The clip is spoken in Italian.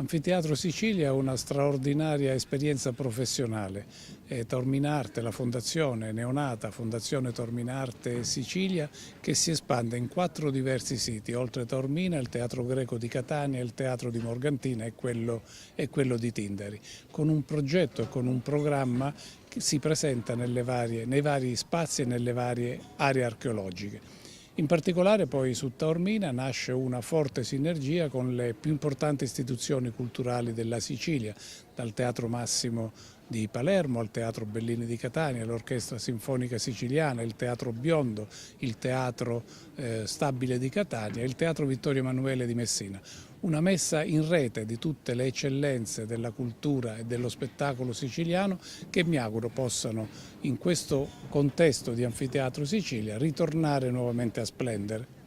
Anfiteatro Sicilia è una straordinaria esperienza professionale. Torminarte, la fondazione neonata, Fondazione Torminarte Sicilia, che si espande in 4 diversi siti, oltre Taormina, il Teatro Greco di Catania, il Teatro di Morgantina e quello di Tindari, con un progetto e con un programma che si presenta nei vari spazi e nelle varie aree archeologiche. In particolare poi su Taormina nasce una forte sinergia con le più importanti istituzioni culturali della Sicilia, dal Teatro Massimo di Palermo al Teatro Bellini di Catania, l'Orchestra Sinfonica Siciliana, il Teatro Biondo, il Teatro Stabile di Catania e il Teatro Vittorio Emanuele di Messina. Una messa in rete di tutte le eccellenze della cultura e dello spettacolo siciliano che mi auguro possano in questo contesto di Anfiteatro Sicilia ritornare nuovamente a splendere.